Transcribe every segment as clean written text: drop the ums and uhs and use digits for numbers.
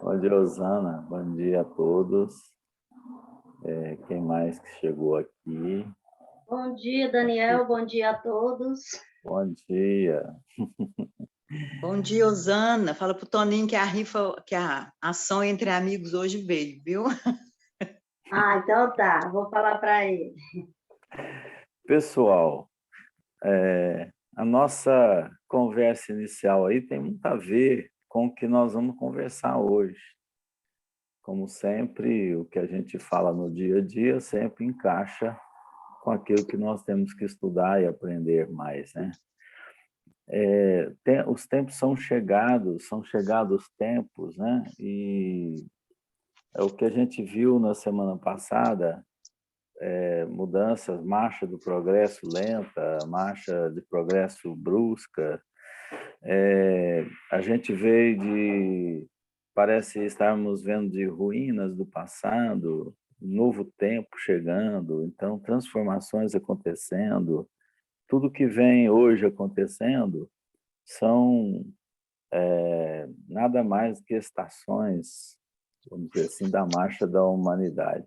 Bom dia, Osana. Bom dia a todos. Quem mais que chegou aqui? Bom dia, Daniel. Bom dia a todos. Bom dia. Bom dia, Osana. Fala para o Toninho que a rifa, que a ação entre amigos hoje veio, viu? Então tá. Vou falar para ele. Pessoal, a nossa conversa inicial aí tem muito a ver com o que nós vamos conversar hoje. Como sempre, o que a gente fala no dia a dia sempre encaixa com aquilo que nós temos que estudar e aprender mais, né? Os tempos são chegados os tempos, né? E é o que a gente viu na semana passada, mudanças, marcha do progresso lenta, marcha de progresso brusca. A gente parece estarmos vendo de ruínas do passado, novo tempo chegando, então transformações acontecendo, tudo que vem hoje acontecendo são nada mais que estações, vamos dizer assim, da marcha da humanidade,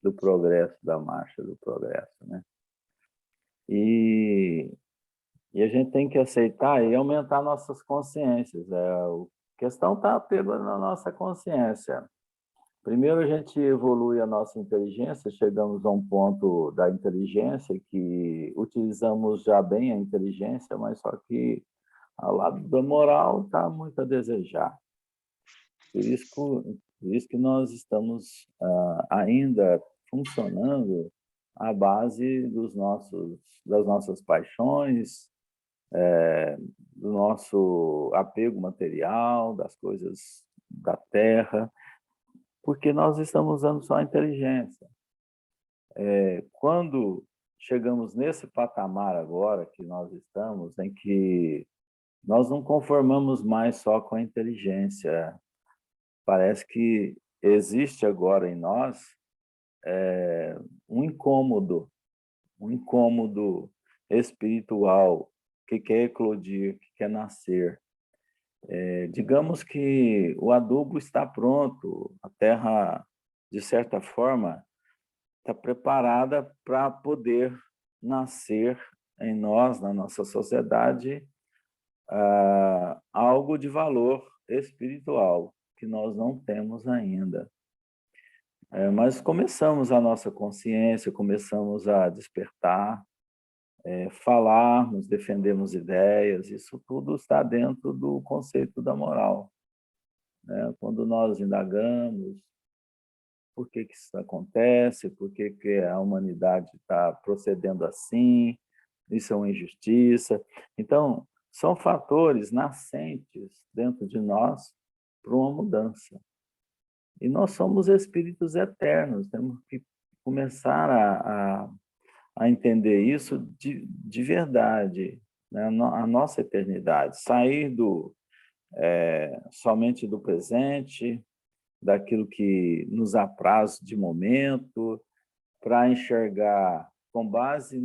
do progresso, da marcha do progresso, né? E a gente tem que aceitar e aumentar nossas consciências. A questão está pela na nossa consciência. Primeiro, a gente evolui a nossa inteligência, chegamos a um ponto da inteligência que utilizamos já bem a inteligência, mas só que ao lado da moral está muito a desejar. Por isso que nós estamos ainda funcionando à base das nossas paixões, do nosso apego material, das coisas da terra, porque nós estamos usando só a inteligência. Quando chegamos nesse patamar agora que nós estamos, em que nós não conformamos mais só com a inteligência, parece que existe agora em nós um incômodo espiritual que quer eclodir, que quer nascer. Digamos que o adubo está pronto, a terra, de certa forma, está preparada para poder nascer em nós, na nossa sociedade, algo de valor espiritual que nós não temos ainda. Mas começamos a nossa consciência, começamos a despertar, falarmos, defendermos ideias, isso tudo está dentro do conceito da moral, né? Quando nós indagamos por que isso acontece, por que a humanidade está procedendo assim, isso é uma injustiça. Então, são fatores nascentes dentro de nós para uma mudança. E nós somos espíritos eternos, temos que começar a entender isso de verdade, né? A nossa eternidade, sair somente do presente, daquilo que nos apraz de momento, para enxergar, com base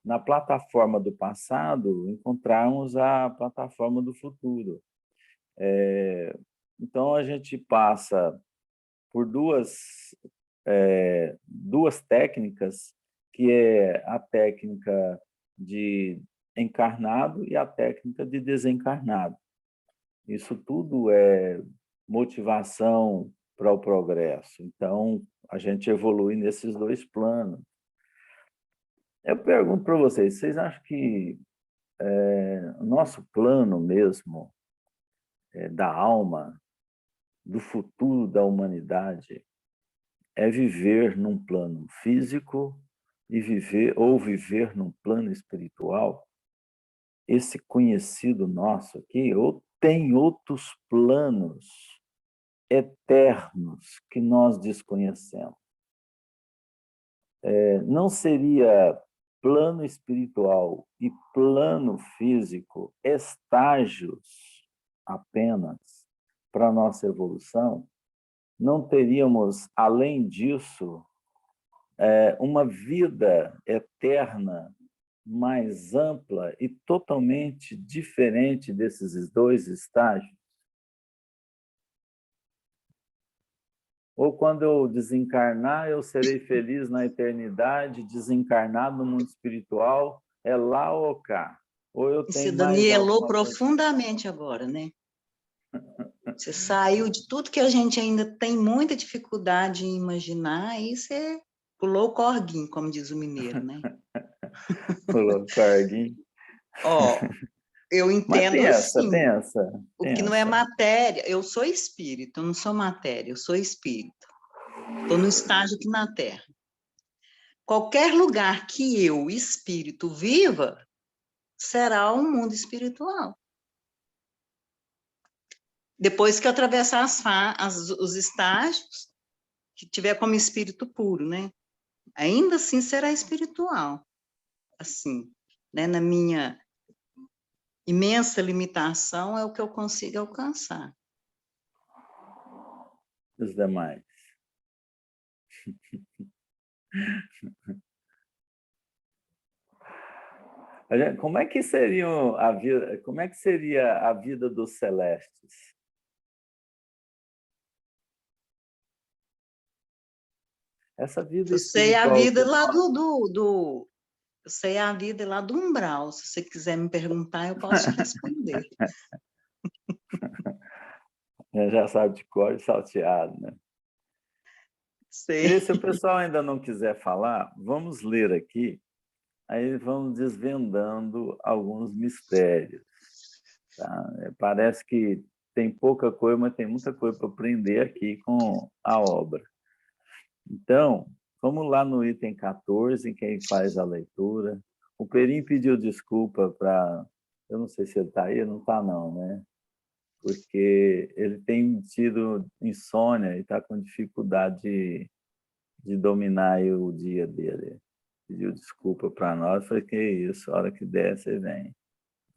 na plataforma do passado, encontrarmos a plataforma do futuro. Então, a gente passa por duas técnicas, que é a técnica de encarnado e a técnica de desencarnado. Isso tudo é motivação para o progresso. Então, a gente evolui nesses dois planos. Eu pergunto para vocês acham que o nosso plano mesmo, da alma, do futuro da humanidade, é viver num plano físico viver num plano espiritual? Esse conhecido nosso aqui, ou tem outros planos eternos que nós desconhecemos? Não seria plano espiritual e plano físico estágios apenas para a nossa evolução? Não teríamos, além disso, uma vida eterna mais ampla e totalmente diferente desses dois estágios? Ou quando eu desencarnar, eu serei feliz na eternidade, desencarnado no mundo espiritual, é lá ou cá? Ou eu Você tenho mais danielou alguma coisa? profundamente agora, né? Você saiu de tudo que a gente ainda tem muita dificuldade em imaginar, e você pulou o corguinho, como diz o mineiro, né? Pulou o corguinho. Ó, eu Mas entendo pensa, assim, pensa, o que não é pensa. matéria, eu sou espírito, eu não sou matéria, eu sou espírito. Estou no estágio aqui na Terra. Qualquer lugar que eu, espírito, viva, será um mundo espiritual. Depois que eu atravessar os estágios, que tiver como espírito puro, né? Ainda assim será espiritual. Assim, né? Na minha imensa limitação, é o que eu consigo alcançar. Os demais. Como é que seria a vida, como é que seria a vida dos celestes? Essa vida Eu sei a espiritual que vida lá eu sei a vida lá do umbral. Se você quiser me perguntar, eu posso te responder. já sabe de cor e salteado, né? Sei. E se o pessoal ainda não quiser falar, vamos ler aqui, aí vamos desvendando alguns mistérios. Tá? Parece que tem pouca coisa, mas tem muita coisa para aprender aqui com a obra. Então, vamos lá no item 14, quem faz a leitura. O Perim pediu desculpa para... Eu não sei se ele está aí, não está não, né? Porque ele tem tido insônia e está com dificuldade de dominar aí o dia dele. Pediu desculpa para nós, falei, que isso, a hora que der, você vem.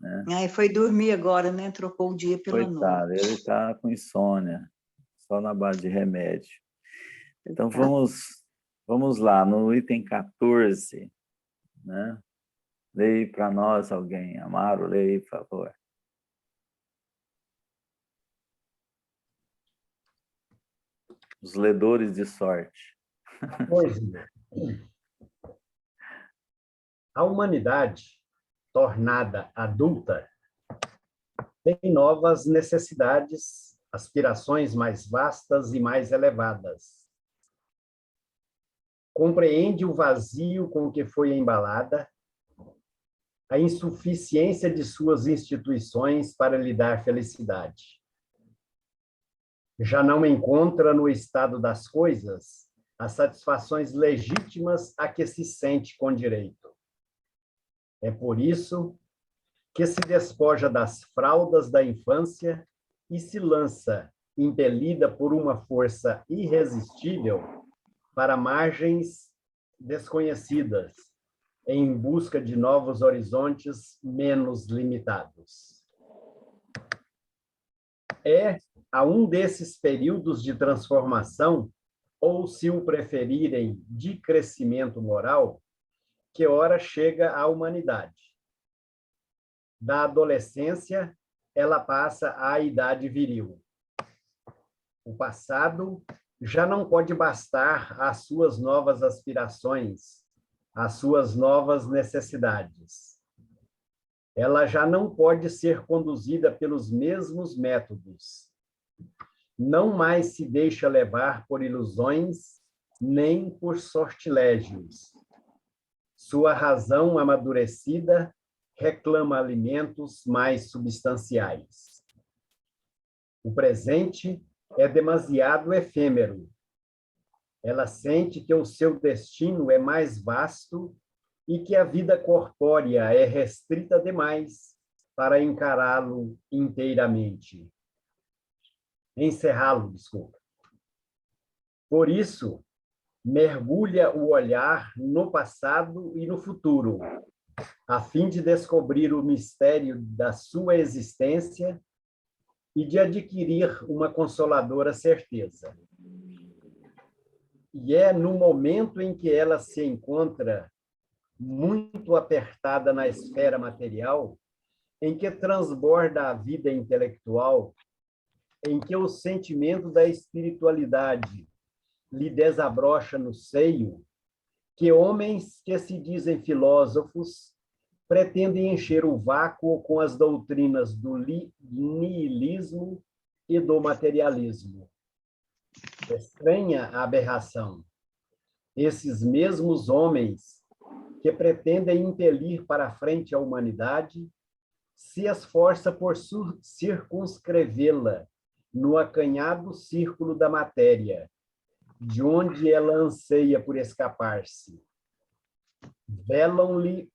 Né? Aí foi dormir agora, né? Trocou o dia pela Coitado, noite. ele está com insônia, só na base de remédio. Então, Tá. vamos lá, no item 14, né? Leia para nós alguém. Amaro, leia, por favor. Os ledores de sorte. Pois é. A humanidade, tornada adulta, tem novas necessidades, aspirações mais vastas e mais elevadas. Compreende o vazio com que foi embalada, a insuficiência de suas instituições para lhe dar felicidade. Já não encontra no estado das coisas as satisfações legítimas a que se sente com direito. É por isso que se despoja das fraldas da infância e se lança, impelida por uma força irresistível, para margens desconhecidas, em busca de novos horizontes menos limitados. É a um desses períodos de transformação, ou, se o preferirem, de crescimento moral, que ora chega a humanidade. Da adolescência, ela passa à idade viril. O passado já não pode bastar às suas novas aspirações, às suas novas necessidades. Ela já não pode ser conduzida pelos mesmos métodos. Não mais se deixa levar por ilusões, nem por sortilégios. Sua razão amadurecida reclama alimentos mais substanciais. O presente é demasiado efêmero. Ela sente que o seu destino é mais vasto e que a vida corpórea é restrita demais para encará-lo inteiramente. Encerrá-lo, desculpa. Por isso, mergulha o olhar no passado e no futuro, a fim de descobrir o mistério da sua existência e de adquirir uma consoladora certeza. E é no momento em que ela se encontra muito apertada na esfera material, em que transborda a vida intelectual, em que o sentimento da espiritualidade lhe desabrocha no seio, que homens que se dizem filósofos pretendem encher o vácuo com as doutrinas do niilismo e do materialismo. Estranha a aberração. Esses mesmos homens que pretendem impelir para a frente a humanidade se esforça por circunscrevê-la no acanhado círculo da matéria, de onde ela anseia por escapar-se. Velam-lhe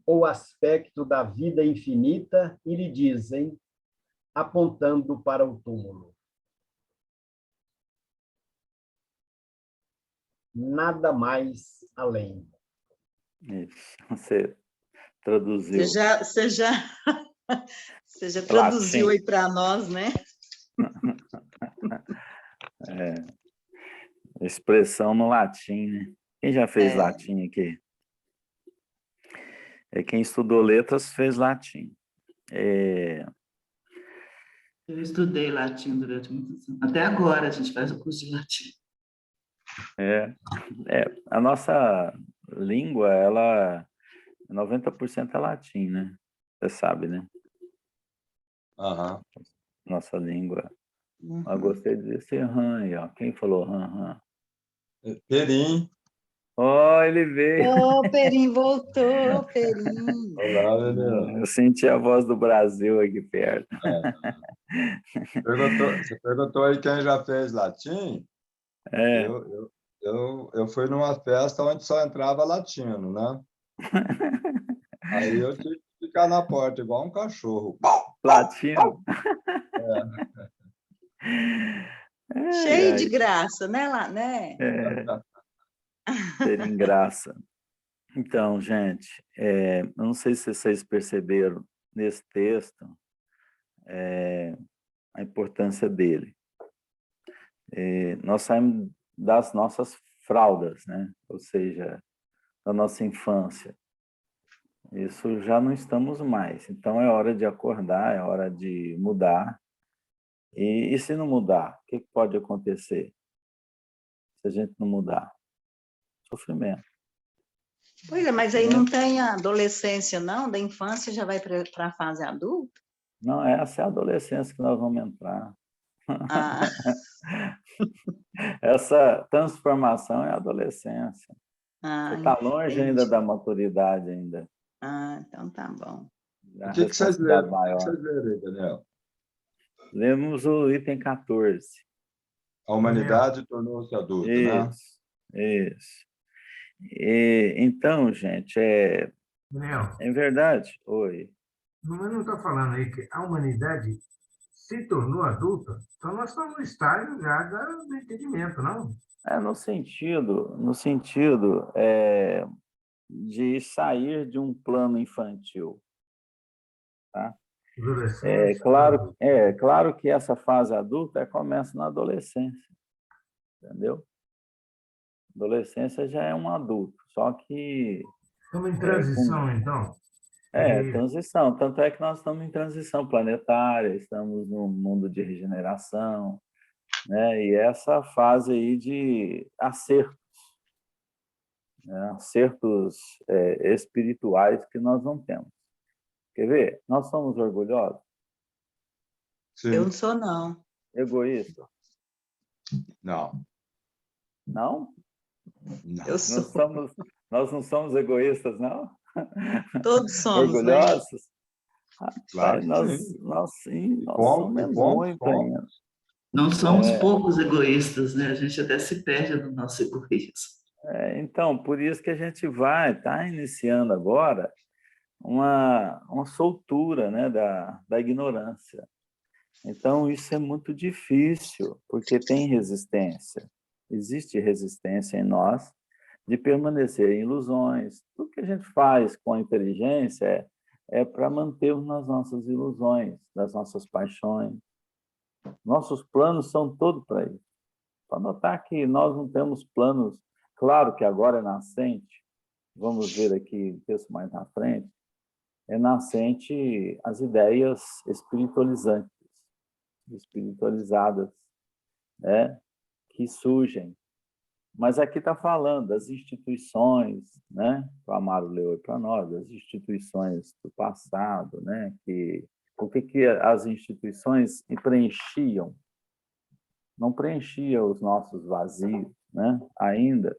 o aspecto da vida infinita e lhe dizem, apontando para o túmulo: nada mais além. Isso. Você traduziu. Você já traduziu aí para nós, né? Expressão no latim, né? Quem já fez latim aqui? Quem estudou letras fez latim. Eu estudei latim durante muitos anos. Até agora a gente faz o curso de latim. A nossa língua, ela 90% é latim, né? Você sabe, né? Aham. Nossa língua. Eu gostei de dizer ram aí, ó. Quem falou ram? Perim. Oh, ele veio. Ô, Perim, voltou, Perim. Olá, menino. Eu senti a voz do Brasil aqui perto. Você perguntou aí quem já fez latim? Eu fui numa festa onde só entrava latino, né? Aí eu tive que ficar na porta, igual um cachorro. Latino? Cheio de graça, né? Ter graça. Então, gente, eu não sei se vocês perceberam nesse texto a importância dele. Nós saímos das nossas fraldas, né? Ou seja, da nossa infância. Isso já não estamos mais. Então, é hora de acordar, é hora de mudar. E se não mudar, o que pode acontecer? Se a gente não mudar? Sofrimento. Pois é, mas aí não tem a adolescência, não? Da infância já vai para a fase adulta? Não, essa é a adolescência que nós vamos entrar. Ah. Essa transformação é a adolescência. Você está longe Entendi. ainda da maturidade ainda. Então tá bom. O que vocês leram? O que vocês leram aí, Daniel? Lemos o item 14. A humanidade tornou-se adulta, né? Isso. Então, gente, Daniel, é verdade. Oi. não está falando aí que a humanidade se tornou adulta? Então nós estamos no estágio já do entendimento, não? No sentido de sair de um plano infantil. Tá? Claro que essa fase adulta começa na adolescência, entendeu? Adolescência já é um adulto, só que... Estamos em transição, então? Transição. Tanto é que nós estamos em transição planetária, estamos num mundo de regeneração, né? E essa fase aí de acertos, né? Acertos espirituais que nós não temos. Quer ver? Nós somos orgulhosos? Sim. Eu não sou, não. Egoísta? Não. Não? Não. Eu sou. Nós não somos egoístas, não? Todos somos, orgulhosos? né? Rapaz, Claro que sim. nós somos muito ainda. Não somos poucos egoístas, né? A gente até se perde no nosso egoísmo. Então, por isso que a gente vai estar iniciando agora uma soltura, né, da ignorância. Então, isso é muito difícil, porque tem resistência. Existe resistência em nós de permanecer em ilusões. Tudo que a gente faz com a inteligência é para mantermos nas nossas ilusões, nas nossas paixões. Nossos planos são todos para isso. Para notar que nós não temos planos, claro que agora é nascente, vamos ver aqui o texto mais na frente, é nascente as ideias espiritualizantes, espiritualizadas, né, que surgem. Mas aqui está falando das instituições, né? O Amaro leu para nós, das instituições do passado, né? O que as instituições preenchiam? Não preenchia os nossos vazios, né? Ainda.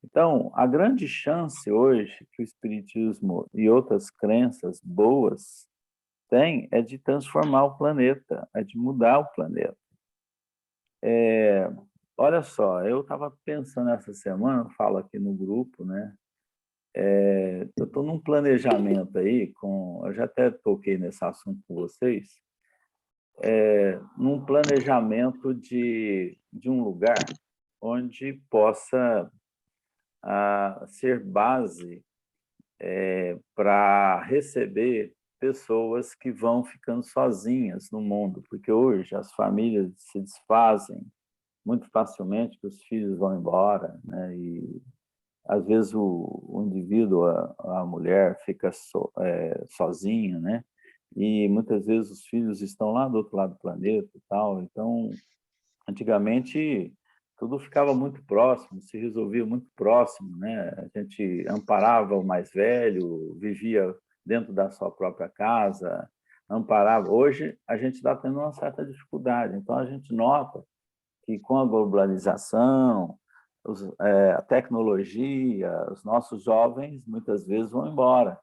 Então, a grande chance hoje que o Espiritismo e outras crenças boas têm é de transformar o planeta, é de mudar o planeta. Olha só, eu estava pensando essa semana, eu falo aqui no grupo, né? Eu estou num planejamento aí, eu já até toquei nesse assunto com vocês, num planejamento de um lugar onde possa ser base para receber pessoas que vão ficando sozinhas no mundo, porque hoje as famílias se desfazem muito facilmente, que os filhos vão embora, né? E às vezes o indivíduo, a mulher, fica sozinha, né? E muitas vezes os filhos estão lá do outro lado do planeta e tal. Então, antigamente, tudo ficava muito próximo, se resolvia muito próximo, né? A gente amparava o mais velho, vivia dentro da sua própria casa, amparava. Hoje, a gente está tendo uma certa dificuldade. Então, a gente nota que com a globalização, a tecnologia, os nossos jovens muitas vezes vão embora.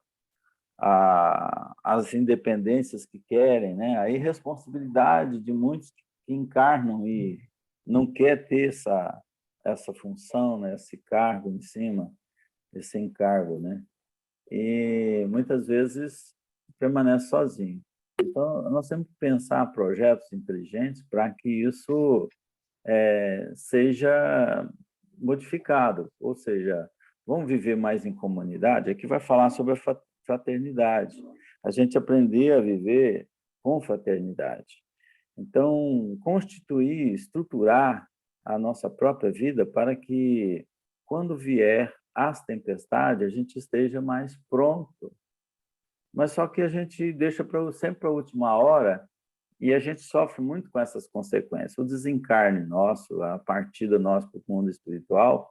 As independências que querem, né? A irresponsabilidade de muitos que encarnam e não quer ter essa função, né? Esse cargo em cima, esse encargo, né? E muitas vezes permanece sozinho. Então, nós temos que pensar projetos inteligentes para que isso seja modificado, ou seja, vamos viver mais em comunidade. Aqui vai falar sobre a fraternidade, a gente aprender a viver com fraternidade. Então, constituir, estruturar a nossa própria vida para que, quando vier as tempestades, a gente esteja mais pronto. Mas só que a gente deixa sempre para a última hora e a gente sofre muito com essas consequências. O desencarne nosso, a partida nossa para o mundo espiritual,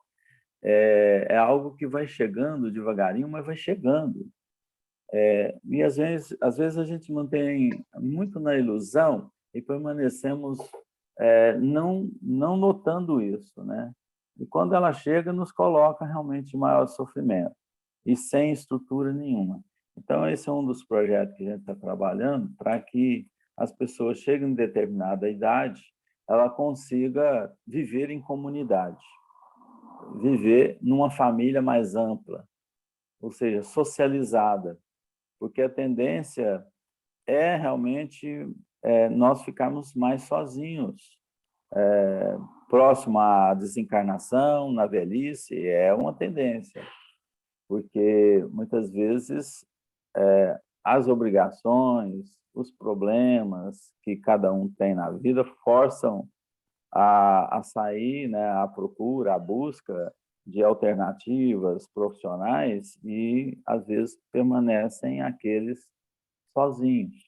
é algo que vai chegando devagarinho, mas vai chegando. E às vezes a gente mantém muito na ilusão e permanecemos não notando isso, né? E quando ela chega, nos coloca realmente em maior sofrimento e sem estrutura nenhuma. Então, esse é um dos projetos que a gente está trabalhando para que as pessoas cheguem em determinada idade, ela consiga viver em comunidade, viver numa família mais ampla, ou seja, socializada, porque a tendência é realmente nós ficarmos mais sozinhos, próximo à desencarnação, na velhice, é uma tendência, porque muitas vezes as obrigações, os problemas que cada um tem na vida forçam a sair, né, à procura, à busca de alternativas profissionais e, às vezes, permanecem aqueles sozinhos.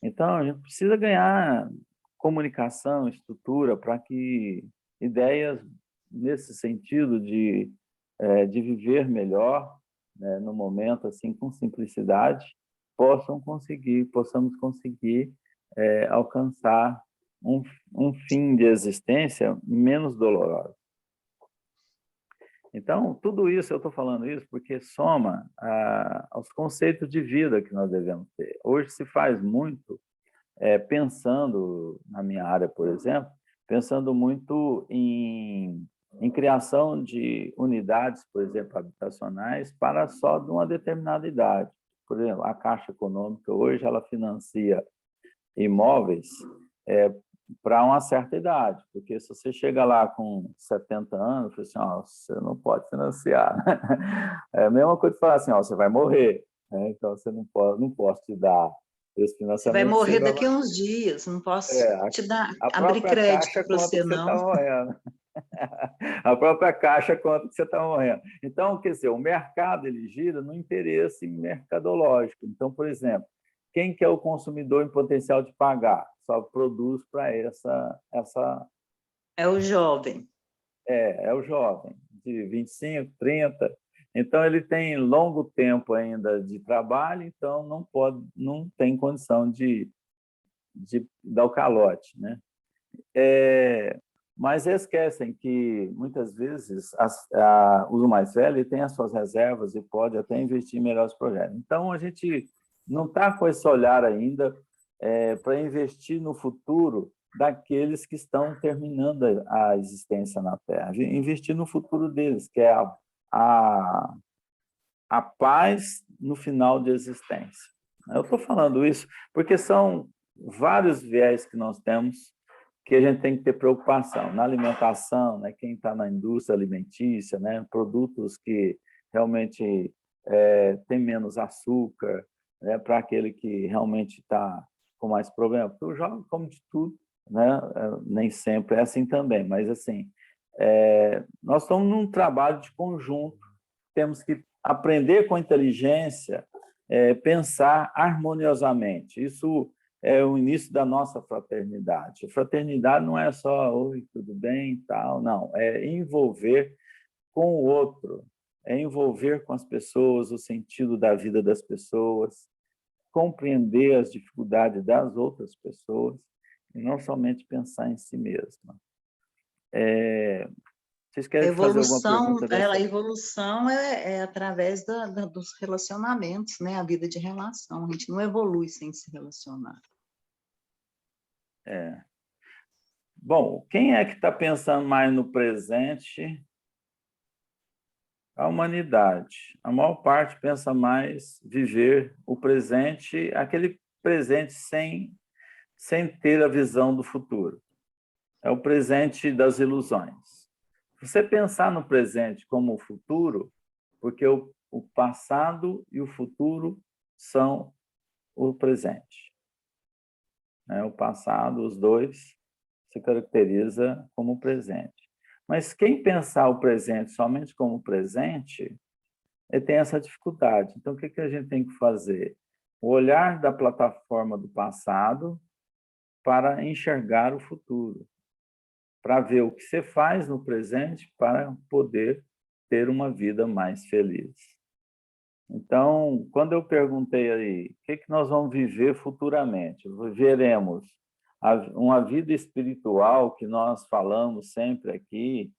Então, a gente precisa ganhar comunicação, estrutura, para que ideias nesse sentido de viver melhor, né, no momento, assim, com simplicidade, possamos conseguir alcançar um fim de existência menos doloroso. Então, tudo isso, eu estou falando isso porque soma aos conceitos de vida que nós devemos ter. Hoje se faz muito, pensando, na minha área, por exemplo, pensando muito em criação de unidades, por exemplo, habitacionais, para só de uma determinada idade. Por exemplo, a Caixa Econômica hoje ela financia imóveis para uma certa idade, porque se você chega lá com 70 anos, você, assim, você não pode financiar. É a mesma coisa que falar assim, você vai morrer, né? Então você não posso te dar Esse Você vai financiamento morrer chega daqui lá. a uns dias, não posso É, te dar, a abrir própria crédito Caixa para conta você, que você está não. morrendo. A própria Caixa conta que você está morrendo. Então, quer dizer, o mercado ele gira no interesse mercadológico. Então, por exemplo, quem que é o consumidor em potencial de pagar? Só produz para essa... É o jovem. É o jovem, de 25, 30. Então, ele tem longo tempo ainda de trabalho, então não tem condição de dar o calote, né? Mas esquecem que, muitas vezes, os mais velhos têm as suas reservas e pode até investir em melhores projetos. Então, a gente não está com esse olhar ainda para investir no futuro daqueles que estão terminando a existência na Terra. Investir no futuro deles, que é a paz no final de existência. Eu estou falando isso porque são vários viés que nós temos que a gente tem que ter preocupação na alimentação, né? Quem está na indústria alimentícia, né? Produtos que realmente tem menos açúcar, né? Para aquele que realmente está com mais problema, porque o jovem come de tudo, né? Nem sempre é assim também, mas assim, nós estamos num trabalho de conjunto, temos que aprender com inteligência, pensar harmoniosamente. Isso é o início da nossa fraternidade. Fraternidade não é só oi, tudo bem e tal, não. É envolver com o outro, é envolver com as pessoas o sentido da vida das pessoas, compreender as dificuldades das outras pessoas e não somente pensar em si mesma. Vocês querem fazer alguma pergunta dessa? A evolução é através dos relacionamentos, né? A vida de relação. A gente não evolui sem se relacionar. Bom, quem é que está pensando mais no presente? A humanidade. A maior parte pensa mais viver o presente, aquele presente sem ter a visão do futuro. É o presente das ilusões. Se você pensar no presente como o futuro, porque o passado e o futuro são o presente. O passado, os dois, se caracteriza como presente. Mas quem pensar o presente somente como presente, ele tem essa dificuldade. Então, o que a gente tem que fazer? O olhar da plataforma do passado para enxergar o futuro, para ver o que você faz no presente para poder ter uma vida mais feliz. Então, quando eu perguntei aí, o que nós vamos viver futuramente? Veremos uma vida espiritual que nós falamos sempre aqui,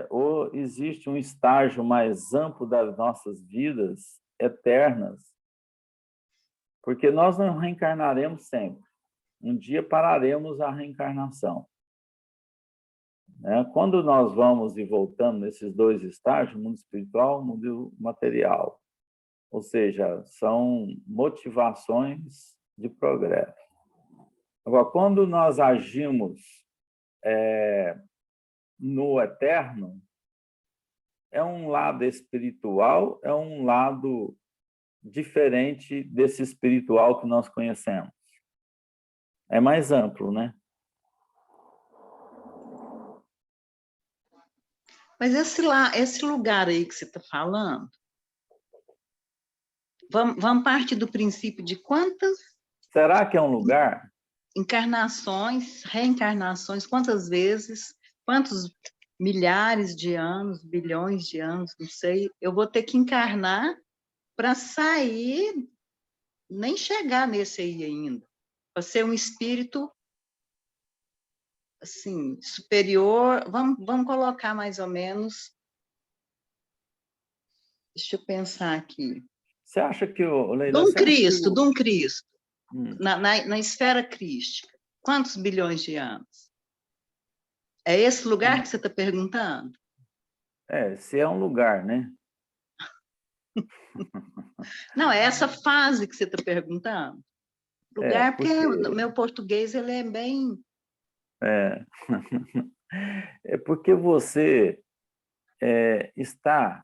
ou existe um estágio mais amplo das nossas vidas eternas, porque nós não reencarnaremos sempre. Um dia pararemos a reencarnação. Quando nós vamos e voltamos nesses dois estágios, mundo espiritual e mundo material, ou seja, são motivações de progresso. Agora, quando nós agimos no eterno, é um lado espiritual, é um lado diferente desse espiritual que nós conhecemos. É mais amplo, né? Mas esse lugar aí que você está falando, vamos partir do princípio de quantas... Será que é um lugar? Encarnações, reencarnações, quantas vezes, quantos milhares de anos, bilhões de anos, não sei, eu vou ter que encarnar para sair, nem chegar nesse aí ainda, para ser um espírito assim, superior, vamos colocar mais ou menos, deixa eu pensar aqui. Você acha que, Leila, De um você acha que Cristo, na esfera crística, quantos bilhões de anos? É esse lugar que você está perguntando? Se é um lugar, né? Não, é essa fase que você está perguntando. Lugar, porque o meu português ele é bem... É porque você está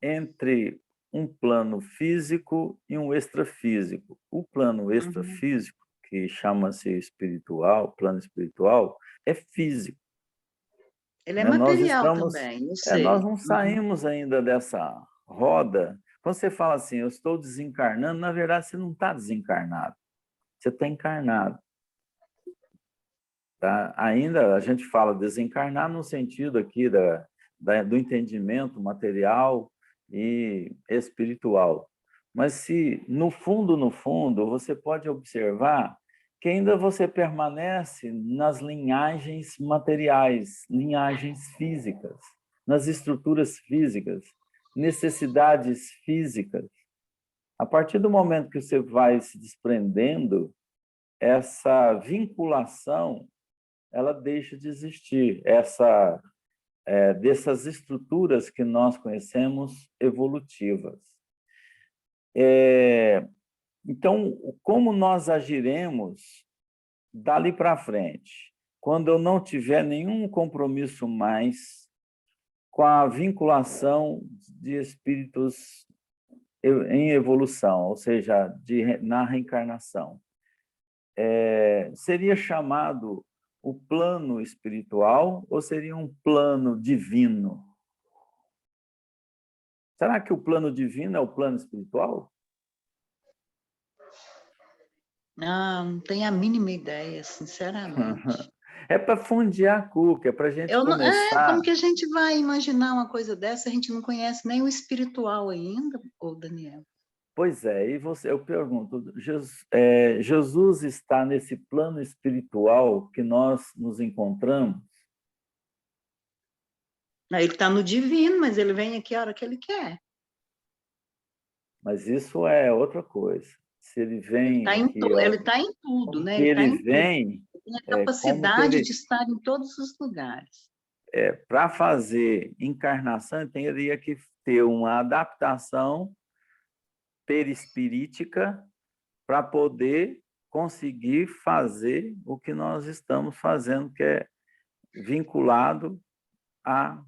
entre um plano físico e um extrafísico. O plano extrafísico, que chama-se espiritual, plano espiritual, é físico. Ele é Né? material também, eu sei. Nós não saímos ainda dessa roda. Quando você fala assim, eu estou desencarnando, na verdade você não está desencarnado, você está encarnado. Tá? Ainda a gente fala desencarnar no sentido aqui do entendimento material e espiritual. Mas se, no fundo, você pode observar que ainda você permanece nas linhagens materiais, linhagens físicas, nas estruturas físicas, necessidades físicas. A partir do momento que você vai se desprendendo, essa vinculação ela deixa de existir, dessas estruturas que nós conhecemos evolutivas. Então, como nós agiremos dali para frente, quando eu não tiver nenhum compromisso mais com a vinculação de espíritos em evolução, ou seja, na reencarnação? Seria chamado o plano espiritual ou seria um plano divino? Será que o plano divino é o plano espiritual? Não tenho a mínima ideia, sinceramente. É para fundir a cuca, é para a gente começar... Como que a gente vai imaginar uma coisa dessa? A gente não conhece nem o espiritual ainda, ô Daniel. Pois é, e eu pergunto, Jesus está nesse plano espiritual que nós nos encontramos? Ele está no divino, mas ele vem aqui a hora que ele quer. Mas isso é outra coisa. Se ele vem ele está em tudo, né? Ele vem... Ele tem a capacidade de estar em todos os lugares. Para fazer encarnação, ele teria que ter uma adaptação perispirítica para poder conseguir fazer o que nós estamos fazendo, que é vinculado às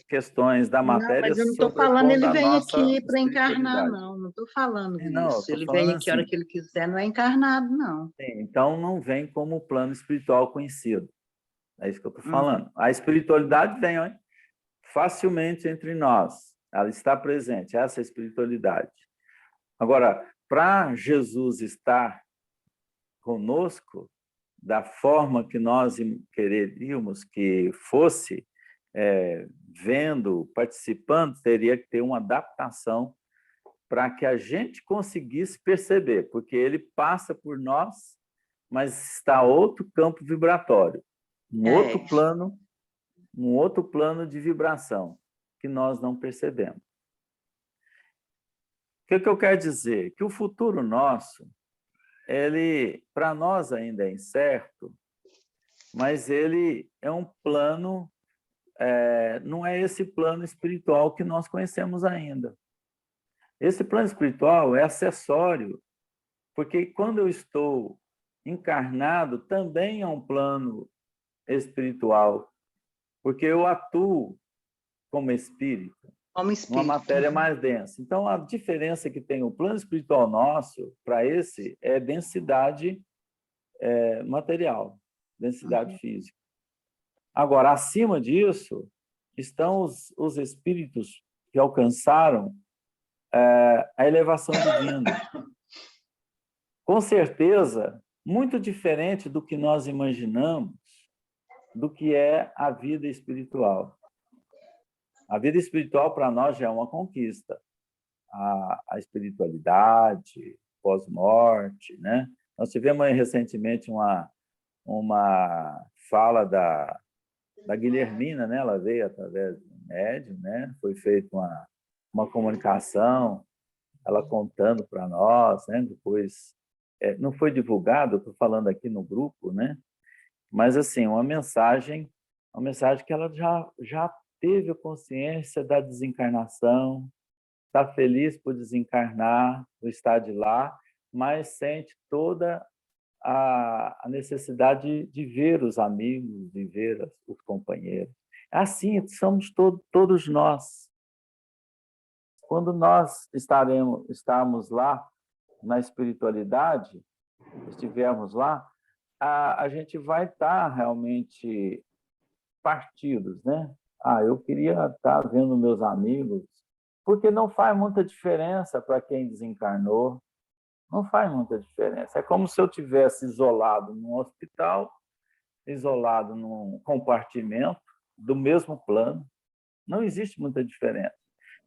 questões da matéria. Não, mas eu não estou falando ele vem aqui para encarnar, não. Não estou falando isso. Ele vem aqui a hora que ele quiser, não é encarnado, não. Então, não vem como plano espiritual conhecido. É isso que eu estou falando. A espiritualidade vem facilmente entre nós. Ela está presente, essa espiritualidade. Agora, para Jesus estar conosco, da forma que nós quereríamos que fosse, vendo, participando, teria que ter uma adaptação para que a gente conseguisse perceber, porque ele passa por nós, mas está outro campo vibratório, um outro plano de vibração que nós não percebemos. O que eu quero dizer? Que o futuro nosso, ele, para nós ainda é incerto, mas ele é um plano, não é esse plano espiritual que nós conhecemos ainda. Esse plano espiritual é acessório, porque quando eu estou encarnado, também é um plano espiritual, porque eu atuo como espírito. Uma matéria mais densa. Então, a diferença que tem o plano espiritual nosso para esse é densidade material, densidade física. Agora, acima disso, estão os espíritos que alcançaram a elevação divina. Com certeza, muito diferente do que nós imaginamos do que é a vida espiritual. A vida espiritual, para nós, já é uma conquista. A espiritualidade, pós-morte, né? Nós tivemos recentemente uma fala da Guilhermina, né? Ela veio através do médium, né? Foi feita uma comunicação, ela contando para nós, né? Depois, não foi divulgado, eu estou falando aqui no grupo, né? Mas, assim, uma mensagem que ela já teve a consciência da desencarnação, está feliz por desencarnar, por estar de lá, mas sente toda a necessidade de ver os amigos, de ver os companheiros. Assim, somos todos nós. quando nós estarmos lá na espiritualidade, estivermos lá, a gente vai estar realmente partidos, né? Eu queria estar vendo meus amigos, porque não faz muita diferença para quem desencarnou, não faz muita diferença. É como se eu tivesse isolado num hospital, isolado num compartimento do mesmo plano, não existe muita diferença.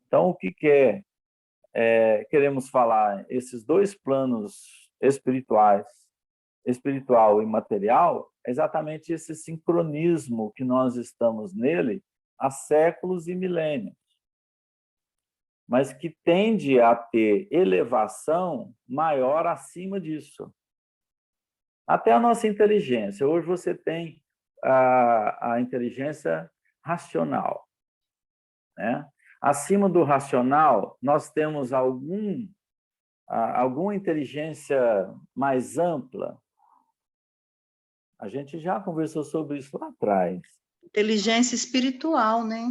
Então, o que queremos falar? Esses dois planos espirituais, espiritual e material, é exatamente esse sincronismo que nós estamos nele há séculos e milênios, mas que tende a ter elevação maior acima disso. Até a nossa inteligência. Hoje você tem a inteligência racional, né? Acima do racional, nós temos alguma inteligência mais ampla. A gente já conversou sobre isso lá atrás. Inteligência espiritual, né?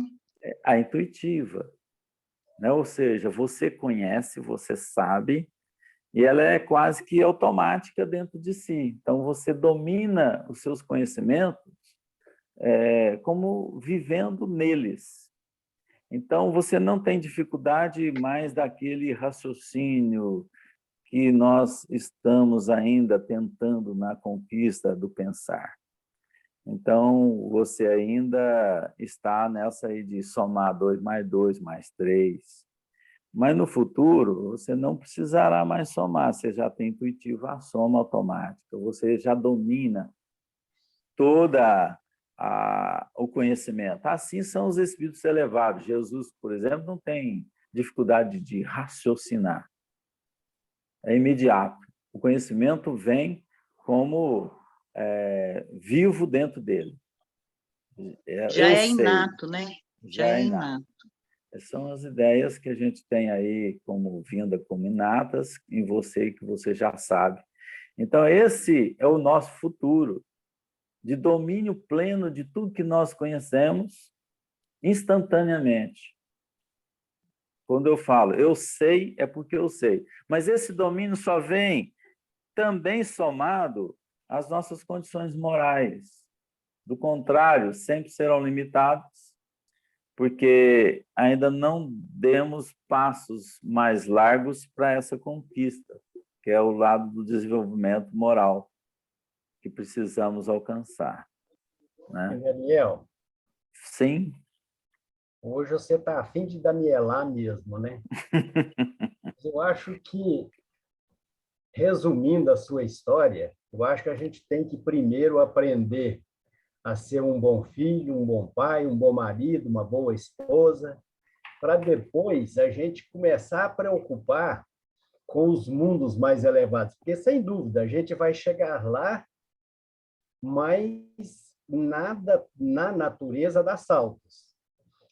A intuitiva, né? Ou seja, você conhece, você sabe, e ela é quase que automática dentro de si. Então, você domina os seus conhecimentos como vivendo neles. Então, você não tem dificuldade mais daquele raciocínio que nós estamos ainda tentando na conquista do pensar. Então, você ainda está nessa aí de somar 2 mais 2 mais 3. Mas no futuro, você não precisará mais somar, você já tem intuitivo a soma automática, você já domina toda o conhecimento. Assim são os espíritos elevados. Jesus, por exemplo, não tem dificuldade de raciocinar. É imediato. O conhecimento vem como vivo dentro dele. Já é inato, né? Já é inato. São as ideias que a gente tem aí como vinda como inatas em você, que você já sabe. Então, esse é o nosso futuro, de domínio pleno de tudo que nós conhecemos instantaneamente. Quando eu falo, eu sei, é porque eu sei. Mas esse domínio só vem também somado às nossas condições morais. Do contrário, sempre serão limitadas, porque ainda não demos passos mais largos para essa conquista, que é o lado do desenvolvimento moral que precisamos alcançar, né? Daniel, Sim. hoje você está a fim de danielar mesmo, né? Eu acho que, resumindo a sua história, eu acho que a gente tem que primeiro aprender a ser um bom filho, um bom pai, um bom marido, uma boa esposa, para depois a gente começar a preocupar com os mundos mais elevados, porque, sem dúvida, a gente vai chegar lá, mas nada na natureza dá saltos.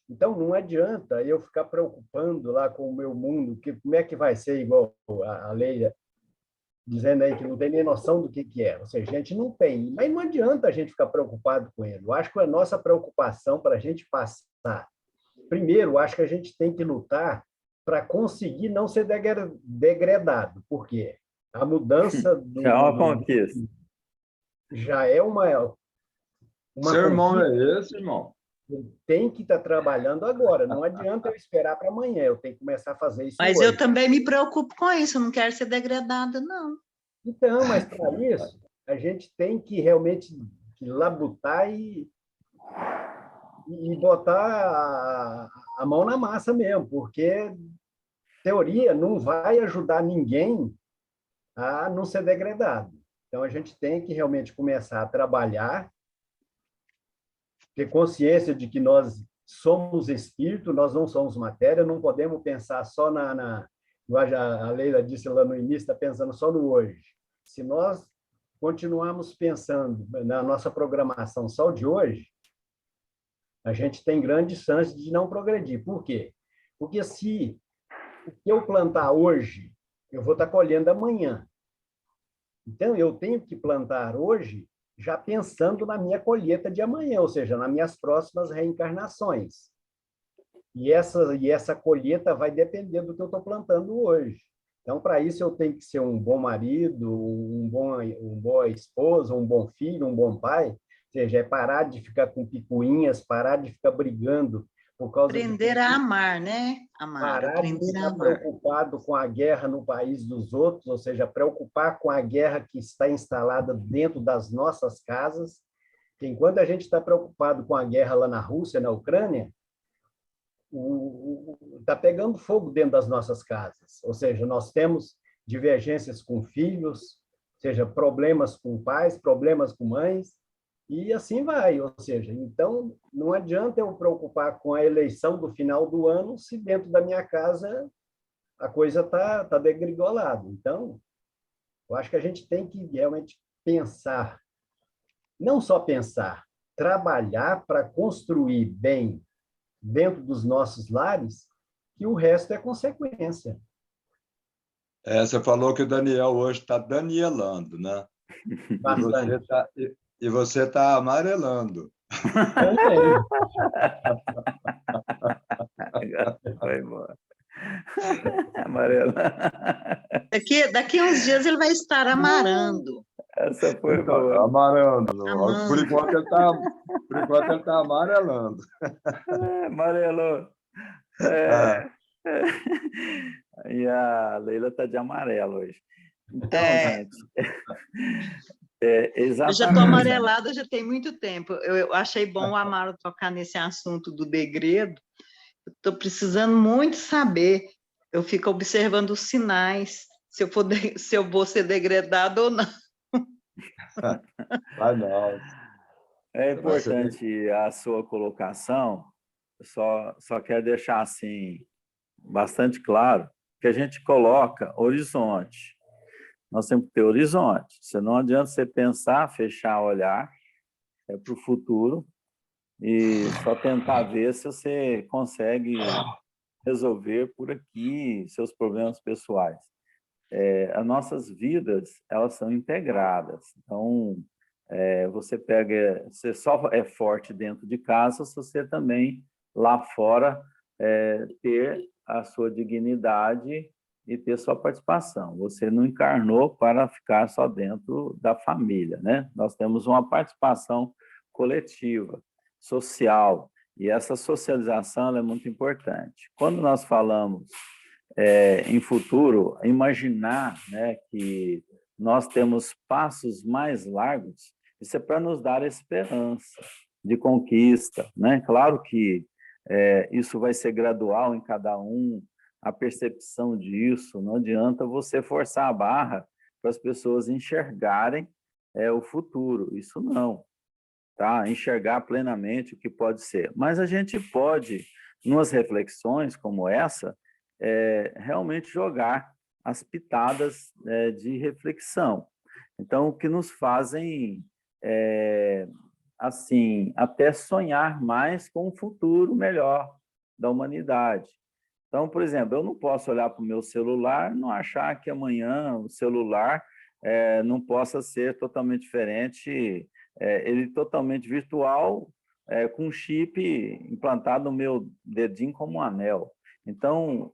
Então, não adianta eu ficar preocupando lá com o meu mundo, que como é que vai ser, igual a Leila dizendo aí que não tem nem noção do que é. Ou seja, a gente não tem, mas não adianta a gente ficar preocupado com ele. Eu acho que a nossa preocupação para a gente passar, primeiro, acho que a gente tem que lutar para conseguir não ser degradado. Por quê? A mudança do... É uma conquista. Já é uma Seu irmão é esse, irmão? Tem que estar trabalhando agora. Não adianta eu esperar para amanhã. Eu tenho que começar a fazer isso Mas hoje. eu também me preocupo com isso. Eu não quero ser degradada, não. Então, mas para isso, a gente tem que realmente labutar e botar a mão na massa mesmo, porque teoria não vai ajudar ninguém a não ser degradado. Então, a gente tem que realmente começar a trabalhar, ter consciência de que nós somos espírito, nós não somos matéria, não podemos pensar só a Leila disse lá no início, está pensando só no hoje. Se nós continuarmos pensando na nossa programação só de hoje, a gente tem grande chance de não progredir. Por quê? Porque se o que eu plantar hoje, eu vou estar colhendo amanhã. Então, eu tenho que plantar hoje já pensando na minha colheita de amanhã, ou seja, nas minhas próximas reencarnações. E essa colheita vai depender do que eu estou plantando hoje. Então, para isso, eu tenho que ser um bom marido, um boa esposa, um bom filho, um bom pai. Ou seja, é parar de ficar com picuinhas, parar de ficar brigando por causa de Aprender a amar, né, Amaro? parar de Aprender a ficar amar. preocupado com a guerra no país dos outros, ou seja, preocupar com a guerra que está instalada dentro das nossas casas. Que enquanto a gente está preocupado com a guerra lá na Rússia, na Ucrânia, está pegando fogo dentro das nossas casas. Ou seja, nós temos divergências com filhos, seja problemas com pais, problemas com mães, e assim vai. Ou seja, então não adianta eu me preocupar com a eleição do final do ano se dentro da minha casa a coisa está degringolada. Então, eu acho que a gente tem que realmente pensar, não só pensar, trabalhar para construir bem dentro dos nossos lares, que o resto é consequência. Você falou que o Daniel hoje está danielando, né? Bastante. E você tá amarelando. Também. Foi embora. Amarelo. Daqui a uns dias ele vai estar amarando. Essa foi Então, boa. amarelando. Amando. Por enquanto ele está amarelando. Amarelo. É. E a Leila está de amarelo hoje. Então, gente, Eu já estou exatamente. amarelada, já tem muito tempo. Eu achei bom o Amaro tocar nesse assunto do degredo. Estou precisando muito saber. Eu fico observando os sinais, se eu vou ser degradado ou não. Vai não. É Vai ser bem- importante a sua colocação, só quero deixar assim bastante claro que a gente coloca horizonte. Nós temos que ter horizonte. Você não adianta você pensar, fechar, olhar para o futuro e só tentar ver se você consegue resolver por aqui seus problemas pessoais. As nossas vidas, elas são integradas. Então, você só é forte dentro de casa se você também, lá fora, ter a sua dignidade e ter sua participação. Você não encarnou para ficar só dentro da família, né? Nós temos uma participação coletiva, social, e essa socialização é muito importante. Quando nós falamos em futuro, imaginar, né, que nós temos passos mais largos, isso é para nos dar esperança de conquista, né? Claro que isso vai ser gradual em cada um, a percepção disso, não adianta você forçar a barra para as pessoas enxergarem o futuro, isso não, tá? Enxergar plenamente o que pode ser. Mas a gente pode, numas reflexões como essa, realmente jogar as pitadas de reflexão. Então, o que nos fazem, assim, até sonhar mais com um futuro melhor da humanidade. Então, por exemplo, eu não posso olhar para o meu celular e não achar que amanhã o celular não possa ser totalmente diferente, ele totalmente virtual, com um chip implantado no meu dedinho como um anel. Então,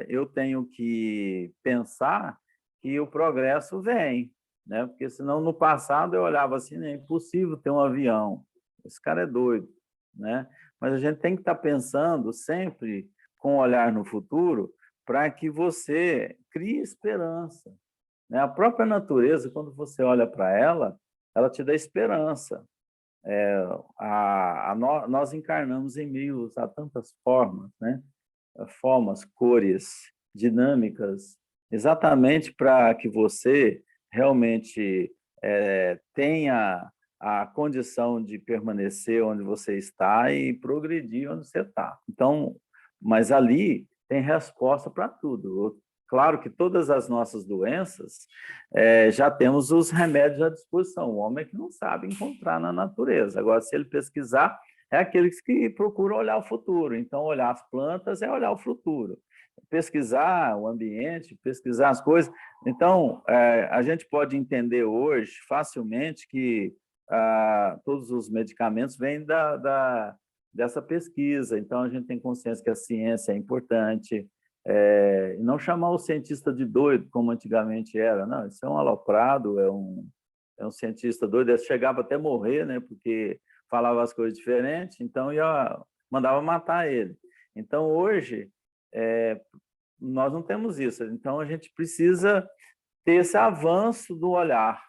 eu tenho que pensar que o progresso vem, né? Porque senão no passado eu olhava assim, é impossível ter um avião, esse cara é doido, né? Mas a gente tem que estar pensando sempre com um olhar no futuro para que você crie esperança, né? A própria natureza, quando você olha para ela te dá esperança. Nós encarnamos em meio a tantas formas, né? Formas, cores, dinâmicas, exatamente para que você realmente tenha a condição de permanecer onde você está e progredir onde você está. Então, mas ali tem resposta para tudo. Claro que todas as nossas doenças já temos os remédios à disposição. O homem é que não sabe encontrar na natureza. Agora, se ele pesquisar, é aqueles que procuram olhar o futuro. Então, olhar as plantas é olhar o futuro. Pesquisar o ambiente, pesquisar as coisas. Então, a gente pode entender hoje facilmente que todos os medicamentos vêm dessa pesquisa. Então, a gente tem consciência que a ciência é importante, e não chamar o cientista de doido, como antigamente era. Não, isso é um aloprado, é um cientista doido, ele chegava até morrer, né, porque falava as coisas diferentes, então mandava matar ele. Então, hoje, nós não temos isso. Então, a gente precisa ter esse avanço do olhar,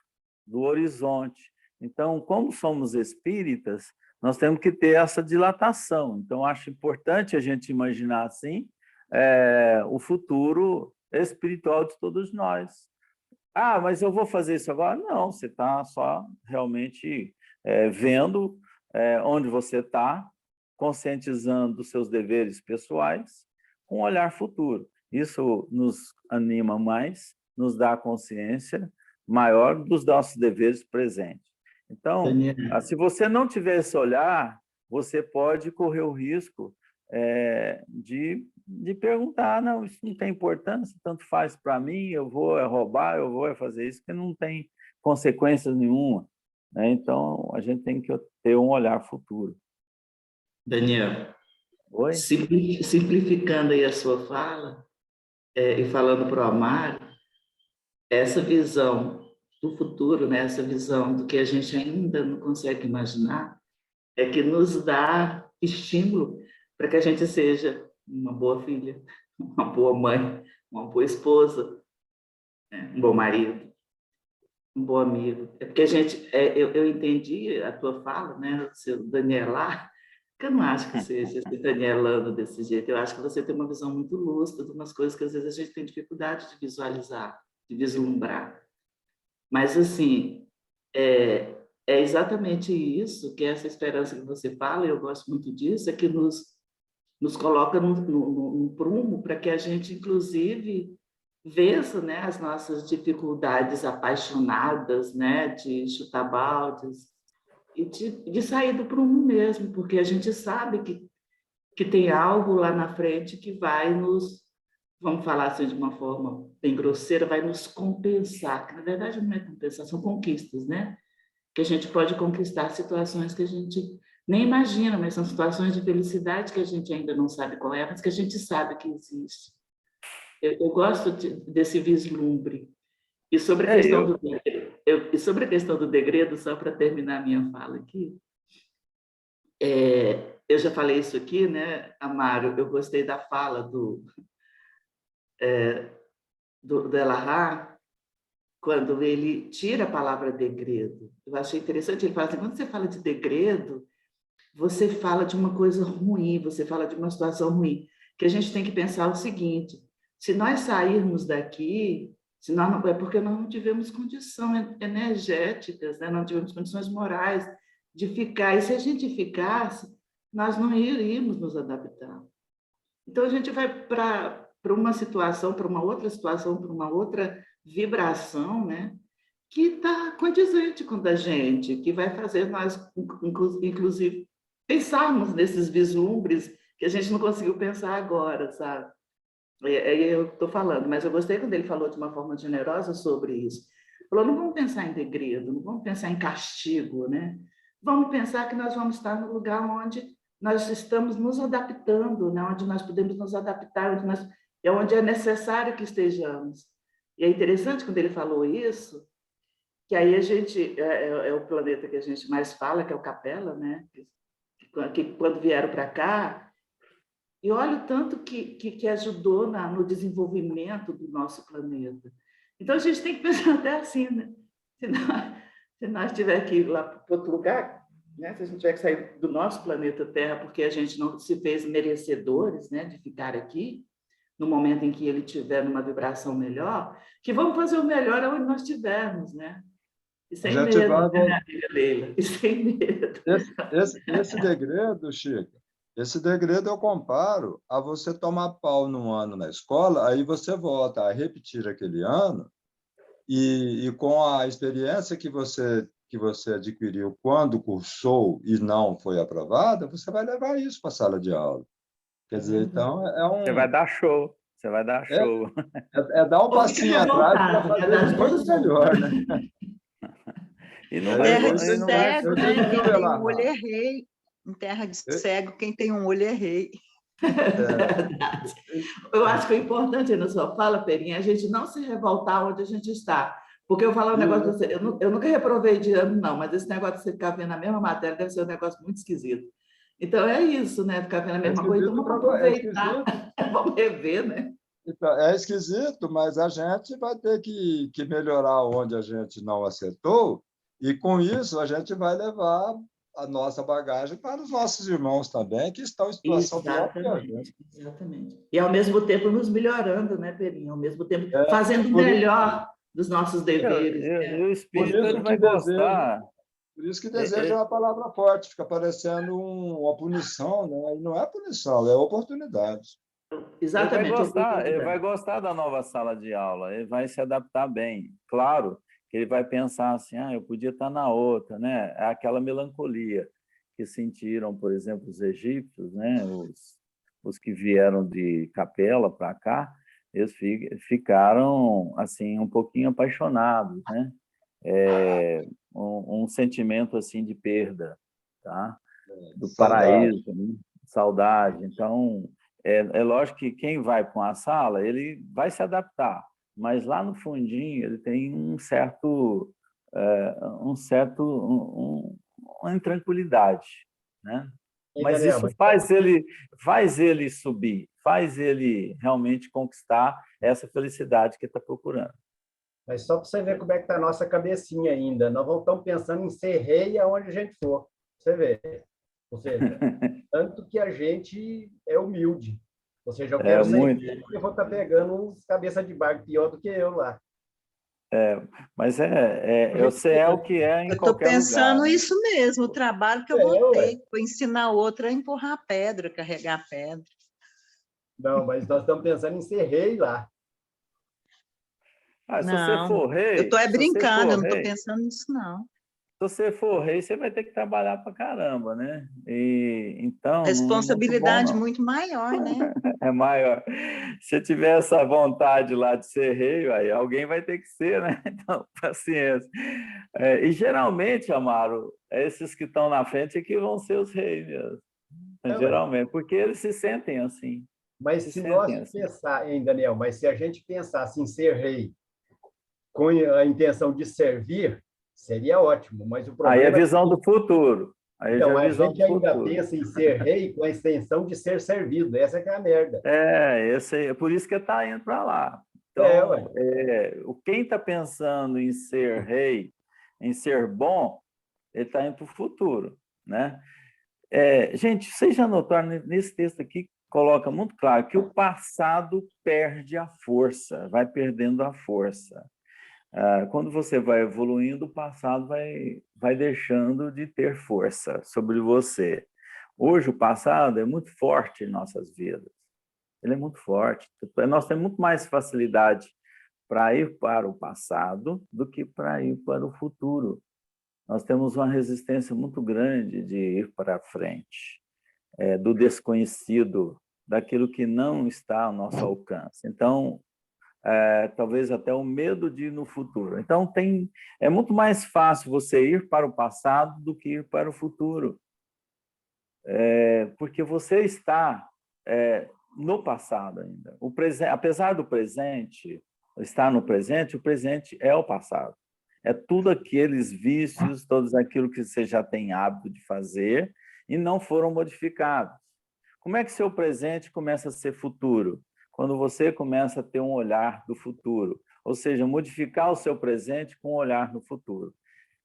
do horizonte. Então, como somos espíritas, nós temos que ter essa dilatação. Então, acho importante a gente imaginar assim o futuro espiritual de todos nós. Ah, mas eu vou fazer isso agora? Não, você está só realmente vendo onde você está, conscientizando os seus deveres pessoais com um olhar futuro. Isso nos anima mais, nos dá consciência maior dos nossos deveres presentes. Então, se você não tiver esse olhar, você pode correr o risco de perguntar, não, isso não tem importância, tanto faz para mim, eu vou roubar, eu vou fazer isso, que não tem consequências nenhuma. Né? Então, a gente tem que ter um olhar futuro. Daniel, Oi? simplificando aí a sua fala, e falando para o Amário, essa visão do futuro, né, essa visão do que a gente ainda não consegue imaginar, é que nos dá estímulo para que a gente seja uma boa filha, uma boa mãe, uma boa esposa, né, um bom marido, um bom amigo. É porque a gente, eu entendi a tua fala, né, o seu Daniel lá, que eu não acho que seja esse Danielando desse jeito. Eu acho que você tem uma visão muito lúcida de umas coisas que às vezes a gente tem dificuldade de visualizar, de vislumbrar. Mas, assim, é exatamente isso, que é essa esperança que você fala, e eu gosto muito disso, é que nos coloca num prumo para que a gente, inclusive, vença, né, as nossas dificuldades apaixonadas, né, de chutar baldes, e de sair do prumo mesmo, porque a gente sabe que tem algo lá na frente que vai nos, vamos falar assim de uma forma bem grosseira, vai nos compensar, que na verdade não é compensar, são conquistas, né? Que a gente pode conquistar situações que a gente nem imagina, mas são situações de felicidade que a gente ainda não sabe qual é, mas que a gente sabe que existe. Eu gosto desse vislumbre. E sobre a questão do e sobre a questão do degredo, só para terminar a minha fala aqui, eu já falei isso aqui, né, Amário? Eu gostei da fala do Elarrat, quando ele tira a palavra degredo. Eu achei interessante, ele fala assim, quando você fala de degredo, você fala de uma coisa ruim, você fala de uma situação ruim, que a gente tem que pensar o seguinte, se nós sairmos daqui, se nós não, é porque nós não tivemos condições energéticas, né? Não tivemos condições morais de ficar, e se a gente ficasse, nós não iríamos nos adaptar. Então, a gente vai para uma situação, para uma outra situação, para uma outra vibração, né? Que está condizente com a da gente, que vai fazer nós, inclusive, pensarmos nesses vislumbres que a gente não conseguiu pensar agora, sabe? Eu estou falando, mas eu gostei quando ele falou de uma forma generosa sobre isso. Falou, não vamos pensar em degredo, não vamos pensar em castigo, né? Vamos pensar que nós vamos estar no lugar onde nós estamos nos adaptando, né? Onde nós podemos nos adaptar, onde é necessário que estejamos. E é interessante quando ele falou isso, que aí a gente, é o planeta que a gente mais fala, que é o Capela, né? Que quando vieram para cá, e olha o tanto que ajudou no desenvolvimento do nosso planeta. Então, a gente tem que pensar até assim, né? Se nós tiver que ir lá para outro lugar, né? Se a gente tiver que sair do nosso planeta Terra, porque a gente não se fez merecedores, né, de ficar aqui, no momento em que ele estiver numa vibração melhor, que vamos fazer o melhor onde nós estivermos, né? E sem medo, né, amiga Leila? E sem medo. Esse degredo, Chico, esse degredo eu comparo a você tomar pau num ano na escola, aí você volta a repetir aquele ano, e com a experiência que você adquiriu quando cursou e não foi aprovada, você vai levar isso para a sala de aula. Quer dizer, então, Você vai dar show. Você vai dar show. Dar um passinho atrás para fazer muito melhor, né? E não Terra vai, de e não vai cego, ser né? eu Quem tem digo, o olho é rei. Em terra de cego, quem tem um olho é rei. Verdade. Eu acho que o importante na sua fala, Perinha, é a gente não se revoltar onde a gente está. Porque eu falo um negócio pra você, eu nunca reprovei de ano, não, mas esse negócio de você ficar vendo a mesma matéria deve ser um negócio muito esquisito. Então é isso, né? Ficar vendo a mesma coisa, então vamos aproveitar, vamos rever, né? Então, é esquisito, mas a gente vai ter que melhorar onde a gente não acertou, e com isso a gente vai levar a nossa bagagem para os nossos irmãos também, que estão em situação pior que a gente. Exatamente. E ao mesmo tempo nos melhorando, né, Perinha? Ao mesmo tempo É, fazendo o melhor dos nossos deveres. E o espírito ele vai gostar. Por isso que desejo é uma palavra forte, fica parecendo uma punição, né? E não é punição, é oportunidade. Exatamente. Ele vai gostar da nova sala de aula, ele vai se adaptar bem. Claro que ele vai pensar assim, eu podia estar na outra, né? É aquela melancolia que sentiram, por exemplo, os egípcios, né? Os que vieram de Capela para cá, eles ficaram assim um pouquinho apaixonados, né? Um sentimento assim de perda, tá? Do paraíso, né? Saudade. Então, é lógico que quem vai para uma sala, ele vai se adaptar, mas lá no fundinho ele tem uma intranquilidade, né? Mas isso faz ele subir, faz ele realmente conquistar essa felicidade que ele está procurando. Mas só para você ver como é que está a nossa cabecinha ainda. Nós vamos estar pensando em ser rei aonde a gente for. Você vê. Ou seja, tanto que a gente é humilde. Ou seja, eu quero ser rei, porque eu vou estar pegando uns cabeça de barco pior do que eu lá. Mas você é o que é em qualquer lugar. Eu estou pensando isso mesmo, o trabalho que eu vou ter, para ensinar outra a empurrar pedra, carregar pedra. Não, mas nós estamos pensando em ser rei lá. Se você for rei... Eu estou brincando, eu não estou pensando nisso, não. Se você for rei, você vai ter que trabalhar para caramba, né? Então, responsabilidade muito maior, né? É maior. Se tiver essa vontade lá de ser rei, aí alguém vai ter que ser, né? Então, paciência. E geralmente, Amaro, esses que estão na frente é que vão ser os reis mesmo. Geralmente, porque eles se sentem assim. Mas se nós pensar, hein, Daniel, mas se a gente pensasse em ser rei com a intenção de servir, seria ótimo, mas o problema... Aí é a visão do futuro. Então, a gente ainda pensa em ser rei com a intenção de ser servido. Essa que é a merda. É por isso que está indo para lá. Então, quem está pensando em ser rei, em ser bom, ele está indo para o futuro, né? Gente, vocês já notaram, nesse texto aqui, coloca muito claro que o passado perde a força, vai perdendo a força. Quando você vai evoluindo, o passado vai deixando de ter força sobre você. Hoje, o passado é muito forte em nossas vidas. Ele é muito forte. Nós temos muito mais facilidade para ir para o passado do que para ir para o futuro. Nós temos uma resistência muito grande de ir para frente, do desconhecido, daquilo que não está ao nosso alcance. Então, talvez até o medo de ir no futuro. Então, é muito mais fácil você ir para o passado do que ir para o futuro. Porque você está no passado ainda. Apesar do presente, estar no presente, o presente é o passado. É tudo aqueles vícios, todos aquilo que você já tem hábito de fazer e não foram modificados. Como é que seu presente começa a ser futuro? Quando você começa a ter um olhar do futuro, ou seja, modificar o seu presente com um olhar no futuro.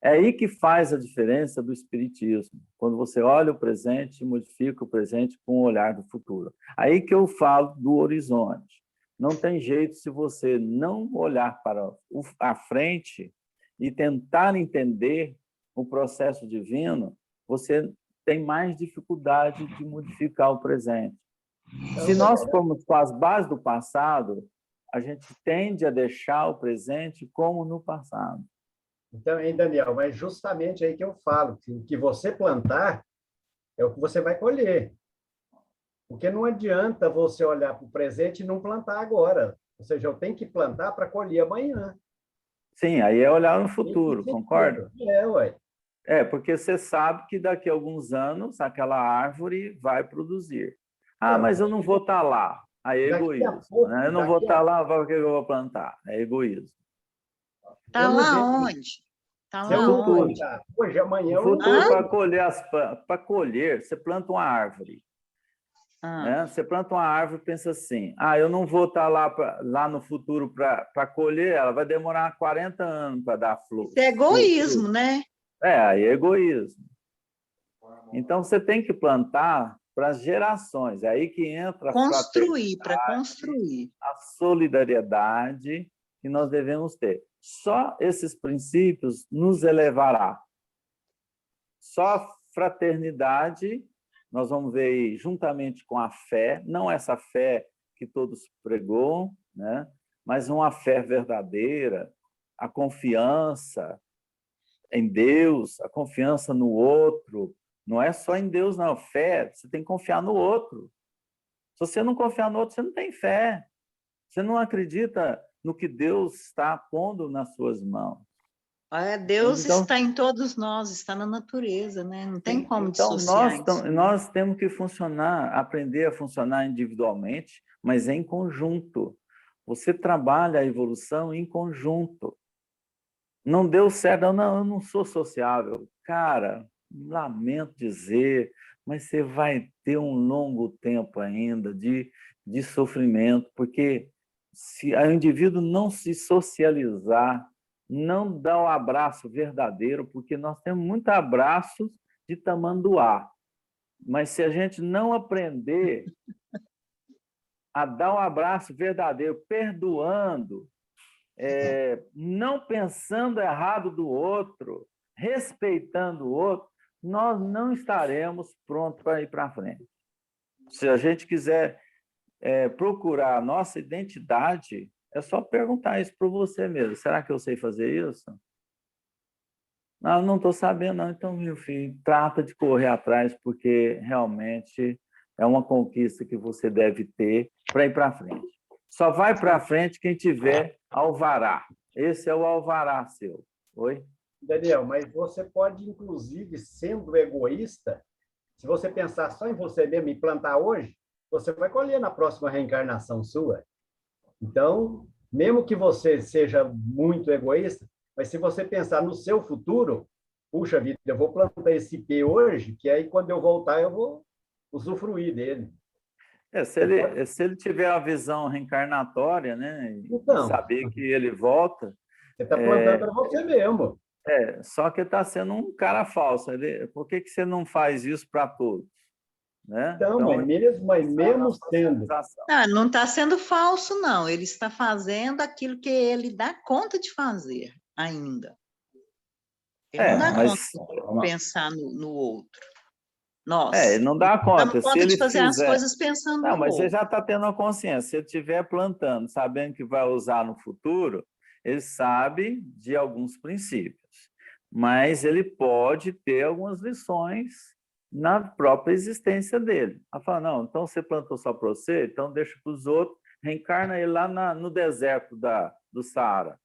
É aí que faz a diferença do espiritismo, quando você olha o presente e modifica o presente com um olhar do futuro. Aí que eu falo do horizonte. Não tem jeito se você não olhar para a frente e tentar entender o processo divino, você tem mais dificuldade de modificar o presente. Se nós formos com as bases do passado, a gente tende a deixar o presente como no passado. Então, hein, Daniel, mas justamente aí que eu falo, que o que você plantar é o que você vai colher. Porque não adianta você olhar para o presente e não plantar agora. Ou seja, eu tenho que plantar para colher amanhã. Sim, aí é olhar no futuro, concorda? Ué. Porque você sabe que daqui a alguns anos aquela árvore vai produzir. Ah, Não, mas eu não vou estar lá. Aí é daqui a egoísmo. pouco, Né? Eu não vou estar lá, para que eu vou plantar? É egoísmo. Tá eu não lá vejo. onde? Tá Se No lá eu não futuro. onde? plantar hoje, amanhã No eu não futuro, Hã? para colher, você planta uma árvore. Ah, Né? Você planta uma árvore e pensa assim, eu não vou estar lá no futuro para colher, ela vai demorar 40 anos para dar flor. isso é egoísmo, né? Aí é egoísmo. Então, você tem que plantar para as gerações. É aí que entra Construir, para construir. a solidariedade que nós devemos ter. Só esses princípios nos elevará. Só fraternidade, nós vamos ver aí, juntamente com a fé, não essa fé que todos pregam, né? Mas uma fé verdadeira, a confiança em Deus, a confiança no outro. Não é só em Deus, não. Fé, você tem que confiar no outro. Se você não confiar no outro, você não tem fé. Você não acredita no que Deus está pondo nas suas mãos. Deus Então, está em todos nós, está na natureza, né? Não tem como então dissociar isso. nós temos que aprender a funcionar individualmente, mas em conjunto. Você trabalha a evolução em conjunto. Não deu certo, eu não sou sociável. Cara, lamento dizer, mas você vai ter um longo tempo ainda de sofrimento, porque se o indivíduo não se socializar, não dá o abraço verdadeiro, porque nós temos muitos abraços de tamanduá, mas se a gente não aprender a dar um abraço verdadeiro, perdoando, não pensando errado do outro, respeitando o outro, nós não estaremos prontos para ir para frente. Se a gente quiser procurar a nossa identidade, é só perguntar isso para você mesmo. Será que eu sei fazer isso? Não estou sabendo, não. Então, meu filho, trata de correr atrás, porque realmente é uma conquista que você deve ter para ir para frente. Só vai para frente quem tiver alvará. Esse é o alvará seu. Oi? Daniel, mas você pode, inclusive, sendo egoísta, se você pensar só em você mesmo e plantar hoje, você vai colher na próxima reencarnação sua. Então, mesmo que você seja muito egoísta, mas se você pensar no seu futuro, puxa vida, eu vou plantar esse pé hoje, que aí quando eu voltar eu vou usufruir dele. Se ele tiver a visão reencarnatória, né, e Então, saber que ele volta, você está plantando para você mesmo. só que está sendo um cara falso. Por que você não faz isso para todos? Né? Então, mas mesmo sendo. Não está sendo falso, não. Ele está fazendo aquilo que ele dá conta de fazer ainda. Ele não dá conta de pensar no outro. Nós. Ele não dá conta. Damos conta de fazer as coisas pensando no outro. Mas você já está tendo a consciência. Se ele estiver plantando, sabendo que vai usar no futuro, ele sabe de alguns princípios. Mas ele pode ter algumas lições na própria existência dele. Ela fala, não, então você plantou só para você, então deixa para os outros, reencarna ele lá no deserto do Saara.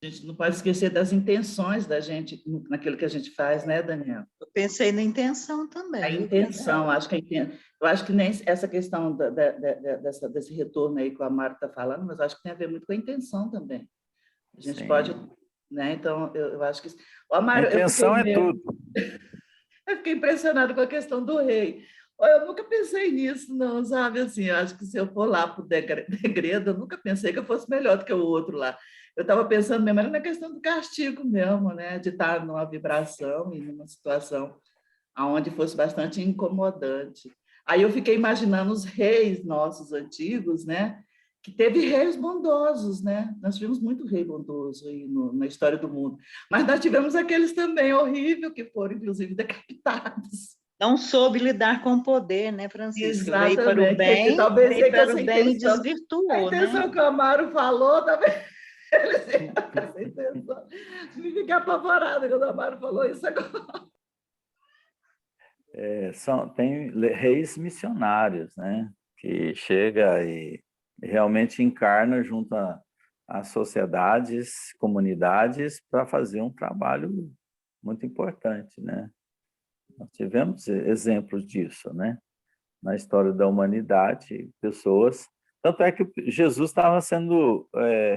A gente não pode esquecer das intenções da gente naquilo que a gente faz, né, Daniel? Eu pensei na intenção também. A intenção, eu acho que nem essa questão desse retorno aí que a Mara está falando, mas eu acho que tem a ver muito com a intenção também. A gente Sim. pode, né? Então, eu acho que... A intenção é tudo. Eu fiquei impressionada com a questão do rei. Eu nunca pensei nisso, não, sabe? Assim, eu acho que se eu for lá para o degredo, eu nunca pensei que eu fosse melhor do que o outro lá. Eu estava pensando mesmo na questão do castigo mesmo, né? De estar numa vibração e numa situação onde fosse bastante incomodante. Aí eu fiquei imaginando os reis nossos antigos, né? Que teve reis bondosos, né? Nós tivemos muito rei bondoso aí na história do mundo. Mas nós tivemos aqueles também horríveis, que foram, inclusive, decapitados. Não soube lidar com o poder, né, Francisco? Exatamente. Veio para o bem, talvez veio para o essa bem e intenção, desvirtuou, a intenção né? que o Amaro falou, também, essa intenção de me ficar apavorada quando o Amaro falou isso agora. Tem reis missionários, né? Que chega e realmente encarna junto às sociedades, comunidades, para fazer um trabalho muito importante, né? Nós tivemos exemplos disso, né? Na história da humanidade, pessoas... Tanto é que Jesus estava sendo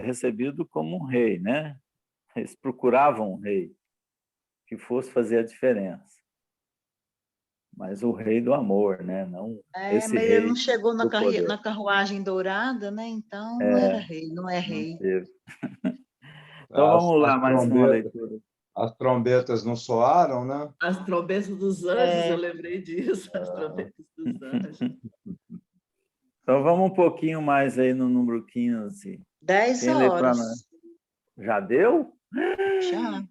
recebido como um rei, né? Eles procuravam um rei que fosse fazer a diferença. Mas o rei do amor, né? Não esse mas rei ele não chegou do poder. na carruagem dourada, né? Então não era rei, não é rei. Não teve. Então vamos lá, mais uma leitura. As trombetas não soaram, né? As trombetas dos anjos, eu lembrei disso, as trombetas dos anjos. Então vamos um pouquinho mais aí no número 15. 10 Quem lê para nós? horas. Já deu? Já.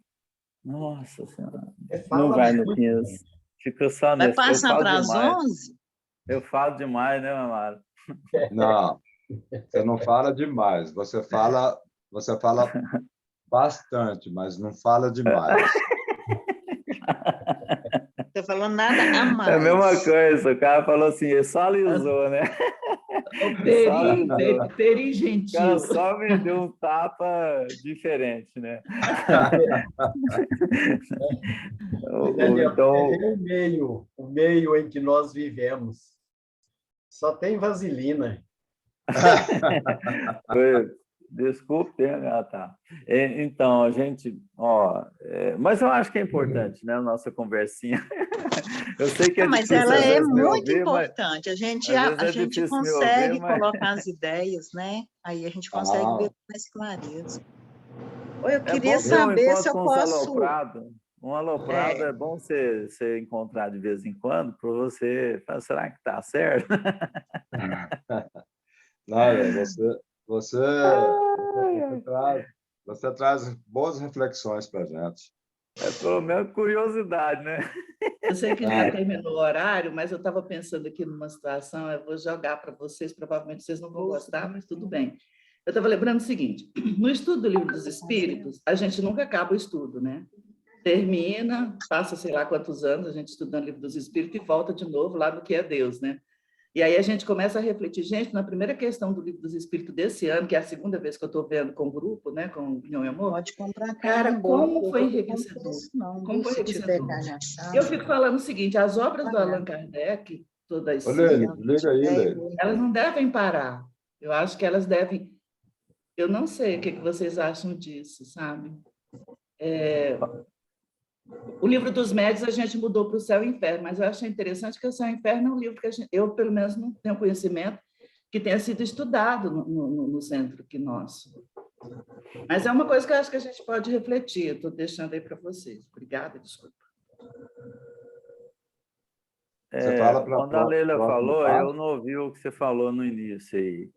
Nossa Senhora. Fala Não vai no muito. 15. Fica só Vai nesse. passar para as 11? Eu falo demais, né, Amaro? Não, você não fala demais. Você fala bastante, mas não fala demais. Não estou falando nada a mais. É a mesma coisa. O cara falou assim, ele só alisou, né? O Peri O gentil. cara só me deu um tapa diferente, né? Então, o meio em que nós vivemos. Só tem vaselina. Desculpe, tá. Então, a gente... mas eu acho que é importante, né? A nossa conversinha. Eu sei que é mas difícil, ela às é vezes, me muito ouvir, importante. A gente difícil me consegue ouvir, mas... colocar as ideias, né? Aí a gente consegue ver com mais clareza. Eu É queria bom ter um saber se encontro eu com posso... aloprado. Um aloprado é bom você encontrar de vez em quando para você falar, será que está certo? Não, você traz boas reflexões para a gente. É pelo menos curiosidade, né? Eu sei que já terminou o horário, mas eu estava pensando aqui numa situação, eu vou jogar para vocês, provavelmente vocês não vão gostar, mas tudo bem. Eu estava lembrando o seguinte, no estudo do Livro dos Espíritos, a gente nunca acaba o estudo, né? Termina, passa sei lá quantos anos a gente estudando o Livro dos Espíritos e volta de novo lá no que é Deus, né? E aí a gente começa a refletir, gente, na primeira questão do Livro dos Espíritos desse ano, que é a segunda vez que eu estou vendo com o grupo, né, com o União e Amor. Pode comprar cara, como foi enriquecedor. Como foi enriquecedor. Eu fico falando o seguinte, as obras do Allan Kardec, todas liga aí, Leila. elas não devem parar. Eu acho que elas devem... Eu não sei o que vocês acham disso, sabe? O Livro dos Médiuns a gente mudou para o Céu e Inferno, mas eu achei interessante que o Céu e Inferno é um livro que eu, pelo menos, não tenho conhecimento que tenha sido estudado no centro que nosso. Mas é uma coisa que eu acho que a gente pode refletir. Estou deixando aí para vocês. Obrigada, desculpa. Quando a Leila falou, eu não ouvi o que você falou no início aí.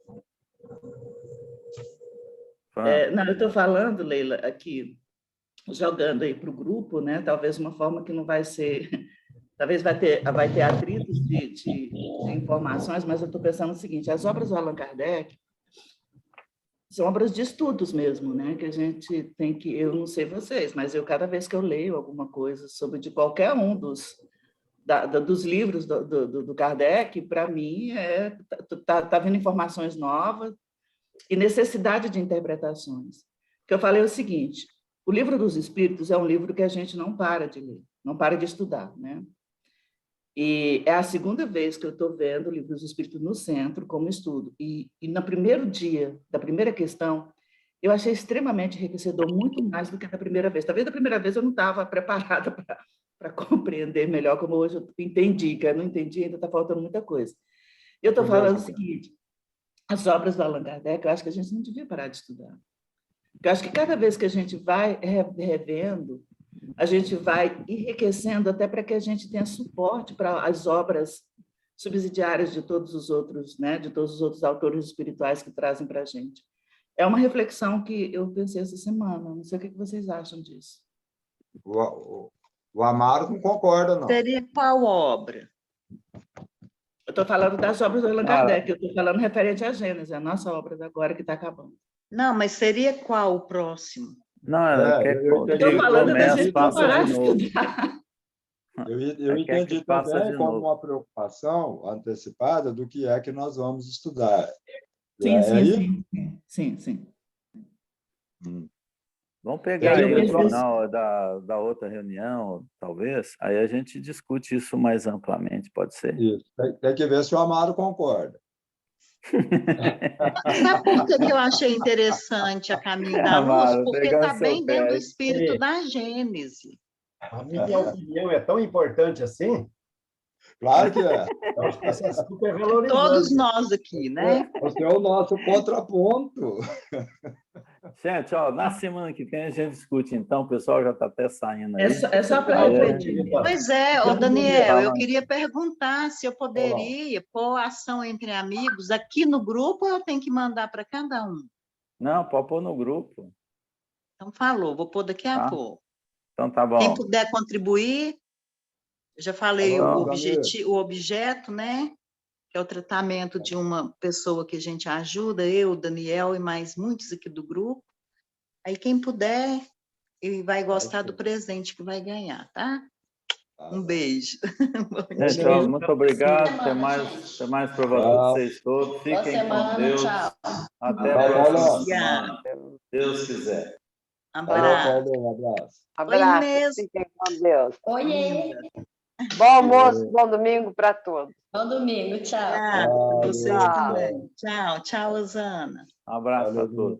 Não, eu estou falando, Leila, aqui, jogando aí para o grupo, né? Talvez uma forma que não vai ser... Talvez vai ter atritos de informações, mas eu estou pensando o seguinte, as obras do Allan Kardec são obras de estudos mesmo, né? Que a gente tem que... Eu não sei vocês, mas cada vez que eu leio alguma coisa sobre de qualquer um dos livros do Kardec, para mim, tá vindo informações novas e necessidade de interpretações. Que eu falei o seguinte, o Livro dos Espíritos é um livro que a gente não para de ler, não para de estudar, né? E é a segunda vez que eu estou vendo o Livro dos Espíritos no centro como estudo. E no primeiro dia, da primeira questão, eu achei extremamente enriquecedor, muito mais do que da primeira vez. Talvez da primeira vez eu não estava preparada para compreender melhor, como hoje eu entendi, que eu não entendi, ainda está faltando muita coisa. Eu estou falando o seguinte, as obras do Allan Kardec, eu acho que a gente não devia parar de estudar. Eu acho que cada vez que a gente vai revendo, a gente vai enriquecendo até para que a gente tenha suporte para as obras subsidiárias de todos os outros, né, de todos os outros autores espirituais que trazem para a gente. É uma reflexão que eu pensei essa semana, não sei o que vocês acham disso. O Amaro não concorda, não. Seria qual obra? Eu estou falando das obras do Allan Kardec, eu estou falando referente à Gênesis, a nossa obra agora que está acabando. Não, mas seria qual o próximo? Não, eu estou falando da gente não parar de estudar. Eu entendi também como uma preocupação antecipada do que é que nós vamos estudar. Sim. Vamos pegar aí aí eu o penso- jornal da outra reunião, talvez, aí a gente discute isso mais amplamente, pode ser? Isso. Tem que ver se o Amaro concorda. Sabe por que eu achei interessante a Caminho da Luz? Amaro, Porque pegando está bem seu dentro do pé. espírito Sim. da Gênese. A minha opinião é tão importante assim, Claro que é. eu acho que isso é super valorizante. Todos nós aqui, né? Você é o nosso contraponto. Gente, ó, na semana que vem a gente discute, então, o pessoal já está até saindo aí. É só para Aí, repetir. Pois é, ô Daniel, eu Fala. queria perguntar se eu poderia pôr ação entre amigos aqui no grupo ou eu tenho que mandar para cada um? Não, pode pôr no grupo. Então, falou, vou pôr daqui a Tá. pouco. Então tá bom. Quem puder contribuir, eu já falei Tá bom, o objeto, né? Que é o tratamento de uma pessoa que a gente ajuda, eu, Daniel e mais muitos aqui do grupo. Aí quem puder e vai gostar do presente que vai ganhar, tá? Um beijo. Gente, ó, muito obrigado. Até mais para vocês todos. Fiquem com Deus. Até a Tchau, próxima Paulo. semana. Se Deus quiser. Abraço. Paulo, um abraço. Abraço, Inês. fiquem com Deus. Oiê! Bom almoço, bom domingo para todos. Bom domingo, tchau. Obrigada, vocês Valeu. também. Tchau, tchau, Osana. Um abraço a Valeu, todos.